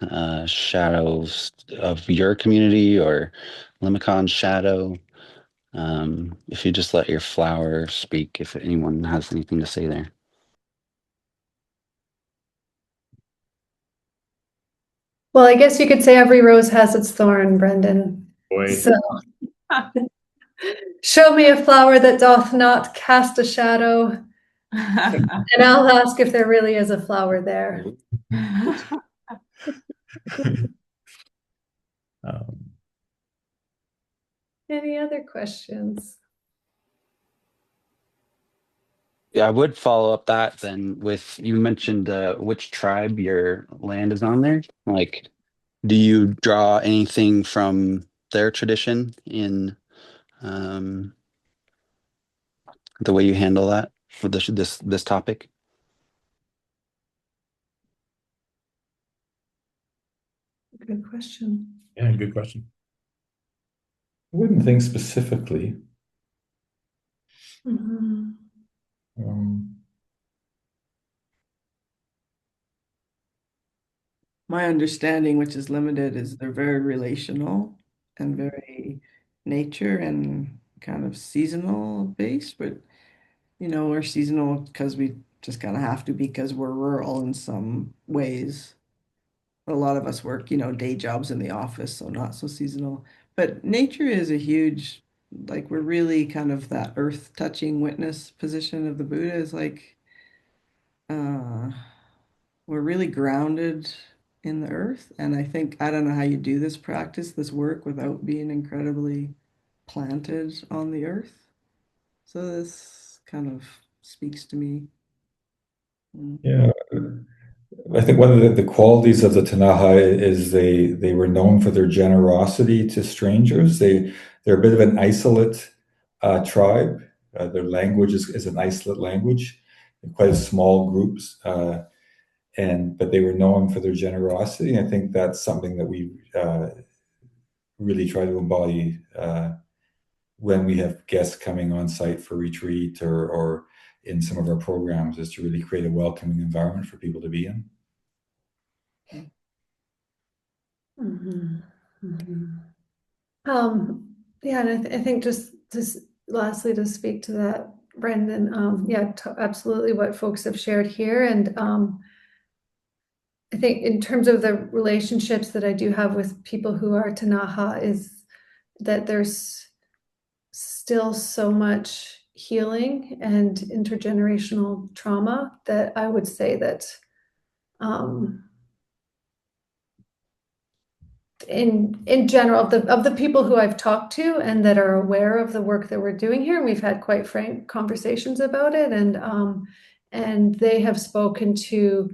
shadows of your community or Limicon's shadow. If you just let your flower speak, if anyone has anything to say there. Well, I guess you could say every rose has its thorn, Brendan. Boy. So show me a flower that doth not cast a shadow, and I'll ask if there really is a flower there. Any other questions? Yeah, I would follow up that then with you mentioned which tribe your land is on there. Like, do you draw anything from their tradition in um, the way you handle that with this topic? Good question. Yeah, good question. I wouldn't think specifically. Mhm. My understanding, which is limited, is they're very relational and very nature and kind of seasonal based, but we're seasonal because we just kind of have to because we're rural in some ways. A lot of us work, day jobs in the office, so not so seasonal. But nature is a huge, like we're really kind of that earth touching witness position of the Buddha is like uh we're really grounded in the earth. And I think, I don't know how you do this practice, this work without being incredibly planted on the earth. So this kind of speaks to me. Yeah, I think one of the qualities of the Tanaha is they were known for their generosity to strangers. They're a bit of an isolate tribe. Their language is an isolate language, quite small groups, but they were known for their generosity. I think that's something that we really try to embody when we have guests coming on site for retreat or in some of our programs, is to really create a welcoming environment for people to be in. Mm-hmm. Mm-hmm. Yeah, and I think just lastly to speak to that, Brendan, yeah, absolutely what folks have shared here. And I think in terms of the relationships that I do have with people who are Tanaha is that there's still so much healing and intergenerational trauma that I would say that in general of the people who I've talked to and that are aware of the work that we're doing here, and we've had quite frank conversations about it, and they have spoken to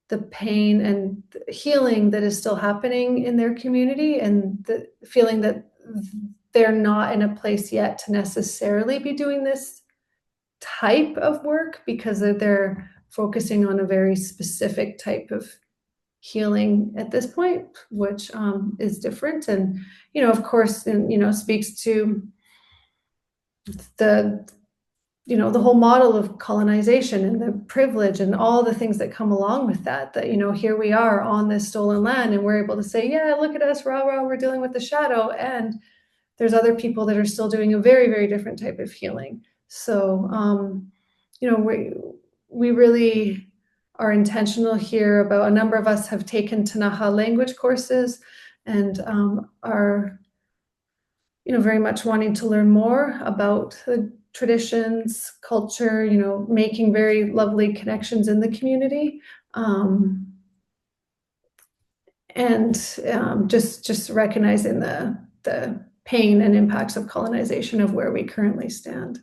the pain and healing that is still happening in their community, and the feeling that they're not in a place yet to necessarily be doing this type of work because they're focusing on a very specific type of healing at this point, which is different, and of course, and speaks to the the whole model of colonization and the privilege and all the things that come along with that here we are on this stolen land and we're able to say, yeah, look at us, rah rah, we're dealing with the shadow, and there's other people that are still doing a very, very different type of healing. So we really are intentional here about, a number of us have taken Tanaha language courses and are very much wanting to learn more about the traditions, culture, making very lovely connections in the community. And just recognizing the pain and impacts of colonization of where we currently stand.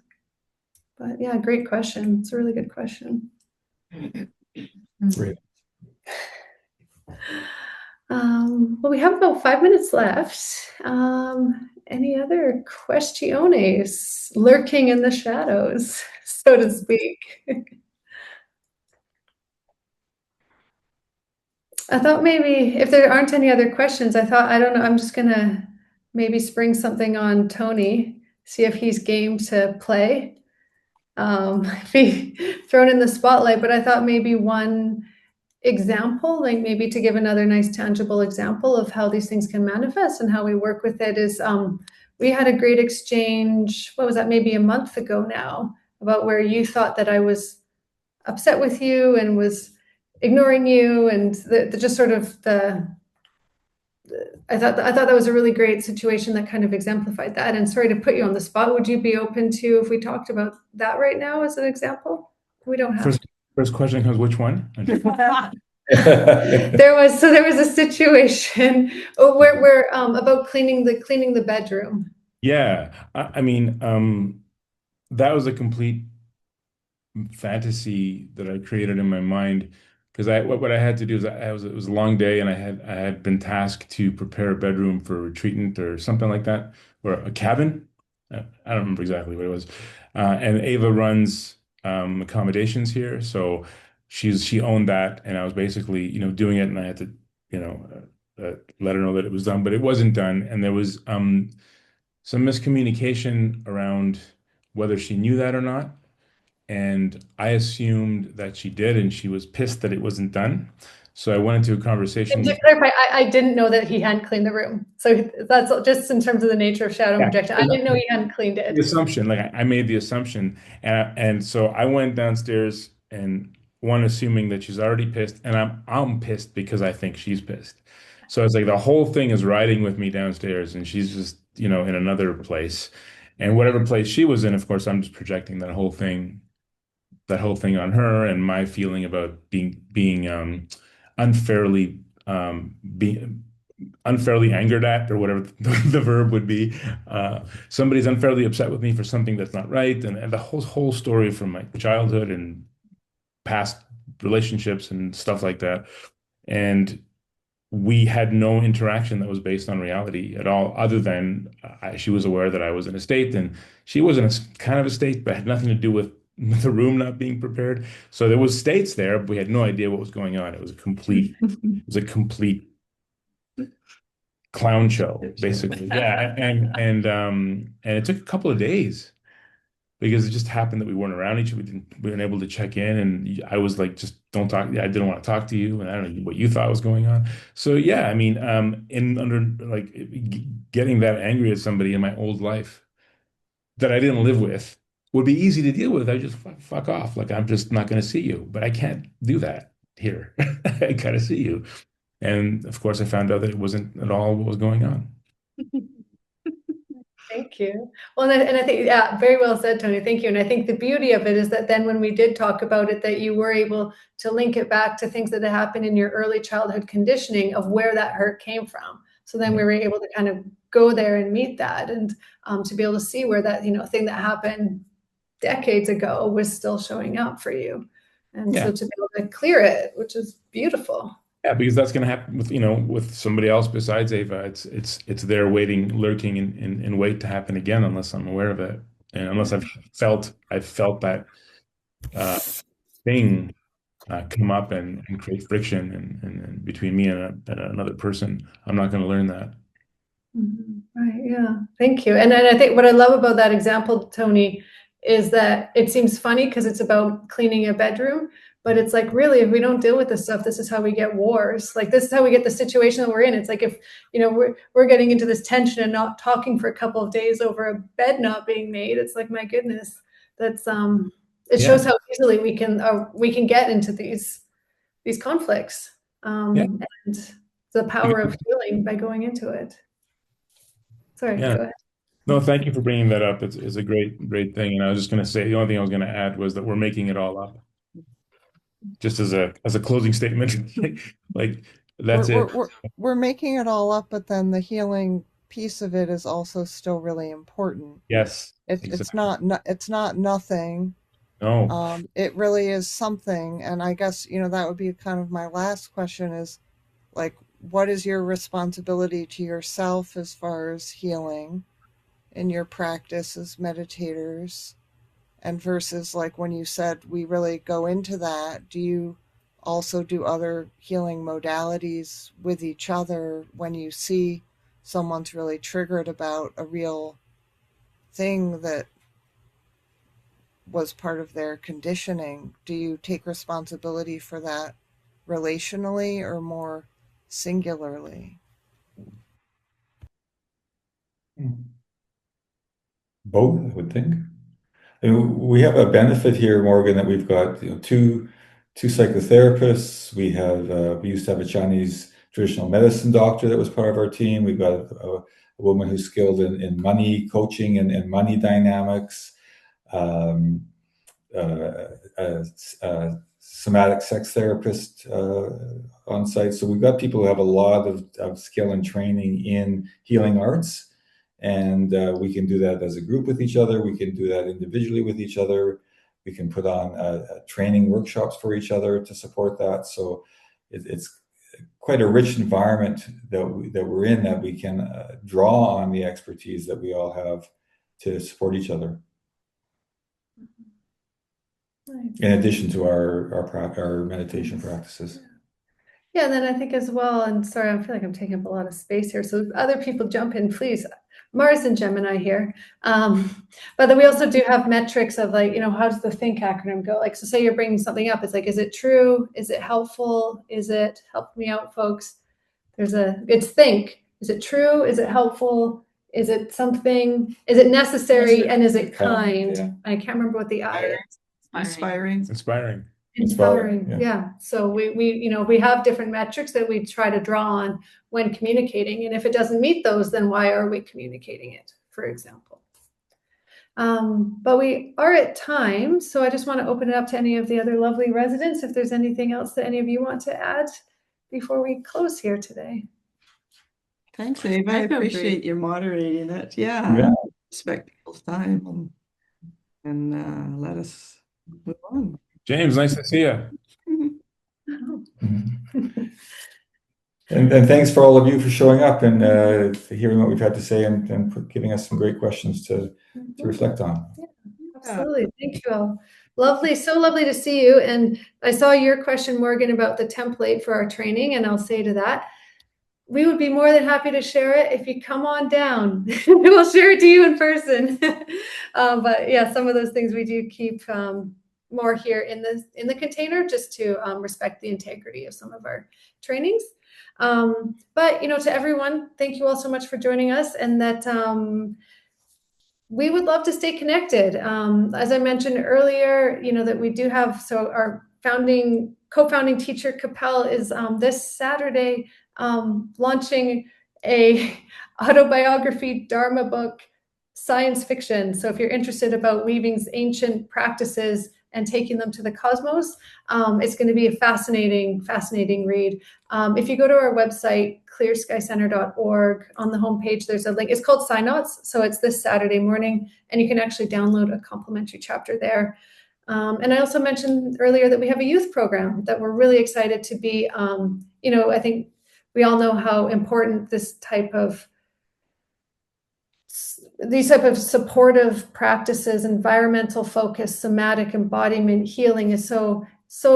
But yeah, great question. It's a really good question. Great. Well, we have about 5 minutes left. Any other questiones lurking in the shadows, so to speak? I thought maybe if there aren't any other questions, I don't know, I'm just gonna maybe spring something on Tony, see if he's game to play. Be thrown in the spotlight, but I thought maybe one example, like maybe to give another nice tangible example of how these things can manifest and how we work with it is, we had a great exchange, what was that, maybe a month ago now, about where you thought that I was upset with you and was ignoring you, and just sort of I thought that was a really great situation that kind of exemplified that. And sorry to put you on the spot. Would you be open to if we talked about that right now as an example? We don't have First question comes, which one? there was a situation where about cleaning the bedroom. Yeah, I mean, that was a complete fantasy that I created in my mind, because what I had to do is it was a long day, and I had been tasked to prepare a bedroom for a retreatant or something like that, or a cabin. I don't remember exactly what it was. And Ava runs accommodations here, so she owned that, and I was basically doing it, and I had to let her know that it was done, but it wasn't done, and there was some miscommunication around whether she knew that or not. And I assumed that she did, and she was pissed that it wasn't done. So I went into a conversation. And to clarify, I didn't know that he hadn't cleaned the room. So that's just in terms of the nature of shadow projection. I didn't know he hadn't cleaned it. The assumption, like I made the assumption, and so I went downstairs, and one assuming that she's already pissed, and I'm pissed because I think she's pissed. So it's like the whole thing is riding with me downstairs, and she's just in another place, and whatever place she was in, of course, I'm just projecting that whole thing on her, and my feeling about being unfairly being unfairly angered at, or whatever the verb would be. Somebody's unfairly upset with me for something that's not right, and the whole story from my childhood and past relationships and stuff like that. And we had no interaction that was based on reality at all, other than she was aware that I was in a state, and she was in a kind of a state, but had nothing to do with the room not being prepared. So there was states there, but we had no idea what was going on. It was a complete clown show, basically. Yeah, and it took a couple of days because it just happened that we weren't around each other. We weren't able to check in, and I was like, just don't talk. I didn't want to talk to you, and I don't know what you thought was going on. So yeah, I mean, in under like getting that angry at somebody in my old life that I didn't live with would be easy to deal with. I just fuck off. Like I'm just not going to see you, but I can't do that here. I gotta see you. And of course, I found out that it wasn't at all what was going on. Thank you. Well, and I think, yeah, very well said, Tony. Thank you. And I think the beauty of it is that then when we did talk about it, that you were able to link it back to things that had happened in your early childhood conditioning of where that hurt came from. So then we were able to kind of go there and meet that, and to be able to see where that, thing that happened decades ago was still showing up for you. And so to be able to clear it, which is beautiful. Yeah, because that's going to happen with with somebody else besides Ava. It's there waiting, lurking in wait to happen again, unless I'm aware of it, and unless I've felt that thing come up and create friction and between me and another person. I'm not going to learn that. Right. Yeah. Thank you. And I think what I love about that example, Tony, is that it seems funny because it's about cleaning a bedroom. But it's like, really, if we don't deal with this stuff, this is how we get wars. Like, this is how we get the situation that we're in. It's like if, we're getting into this tension and not talking for a couple of days over a bed not being made. It's like, my goodness, that's it shows how easily we can get into these conflicts, and the power of healing by going into it. Sorry, go ahead. No, thank you for bringing that up. It's a great thing. And I was just going to say, the only thing I was going to add was that we're making it all up. Just as a closing statement, like that's it. We're making it all up, but then the healing piece of it is also still really important. Yes, it's not nothing. No, it really is something. And I guess that would be kind of my last question is, like, what is your responsibility to yourself as far as healing in your practice as meditators? And versus, like, when you said we really go into that, do you also do other healing modalities with each other when you see someone's really triggered about a real thing that was part of their conditioning? Do you take responsibility for that relationally or more singularly? Both, I would think. And we have a benefit here, Morgan, that we've got two psychotherapists. We used to have a Chinese traditional medicine doctor that was part of our team. We've got a woman who's skilled in money coaching and money dynamics, a somatic sex therapist on site. So we've got people who have a lot of skill and training in healing arts. And we can do that as a group with each other. We can do that individually with each other. We can put on training workshops for each other to support that. So it's quite a rich environment that we're in, that we can draw on the expertise that we all have to support each other. Nice. In addition to our meditation practices. Yeah, and then I think as well, and sorry, I feel like I'm taking up a lot of space here, so if other people jump in, please. Mars and Gemini here. But then we also do have metrics of, like, how does the THINK acronym go? Like, so say you're bringing something up, it's like, is it true? Is it helpful? Is it, help me out, folks? It's THINK. Is it true? Is it helpful? Is it something? Is it necessary? And is it kind? Yeah. I can't remember what the I is. Inspiring. Yeah. So we have different metrics that we try to draw on when communicating, and if it doesn't meet those, then why are we communicating it, for example? But we are at time, so I just want to open it up to any of the other lovely residents if there's anything else that any of you want to add before we close here today. Thanks, Ava. I appreciate you moderating it. Yeah. Respect people's time and let us move on. James, nice to see you. And thanks for all of you for showing up and hearing what we've had to say and giving us some great questions to reflect on. Yeah, absolutely. Thank you all. Lovely. So lovely to see you. And I saw your question, Morgan, about the template for our training, and I'll say to that, we would be more than happy to share it if you come on down. We'll share it to you in person. But yeah, some of those things we do keep more here in the container, just to respect the integrity of some of our trainings. But to everyone, thank you all so much for joining us, and that we would love to stay connected. As I mentioned earlier, that we do have, so our co-founding teacher Capel is this Saturday launching a autobiography Dharma book, science fiction. So if you're interested about weaving's ancient practices and taking them to the cosmos, it's going to be a fascinating read. If you go to our website, clearskycenter.org, on the homepage, there's a link. It's called Synodts, so it's this Saturday morning, and you can actually download a complimentary chapter there. And I also mentioned earlier that we have a youth program that we're really excited to be, I think we all know how important these type of supportive practices, environmental focus, somatic embodiment, healing is so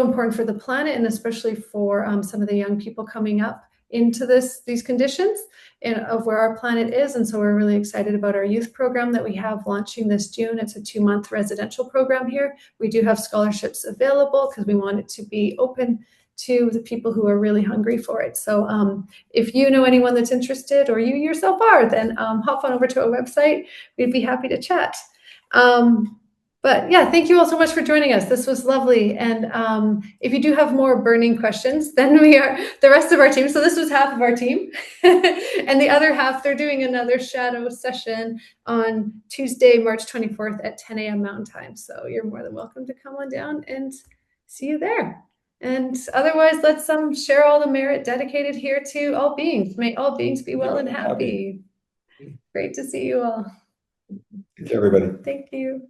important for the planet, and especially for some of the young people coming up into these conditions of where our planet is. And so we're really excited about our youth program that we have launching this June. It's a 2-month residential program here. We do have scholarships available because we want it to be open to the people who are really hungry for it. So if you know anyone that's interested, or you yourself are, then hop on over to our website. We'd be happy to chat. But yeah, thank you all so much for joining us. This was lovely. And if you do have more burning questions, then we are the rest of our team. So this was half of our team. And the other half, they're doing another shadow session on Tuesday, March 24th at 10 a.m. Mountain Time. So you're more than welcome to come on down and see you there. And otherwise, let's share all the merit dedicated here to all beings. May all beings be well and happy. Great to see you all. Thanks, everybody. Thank you.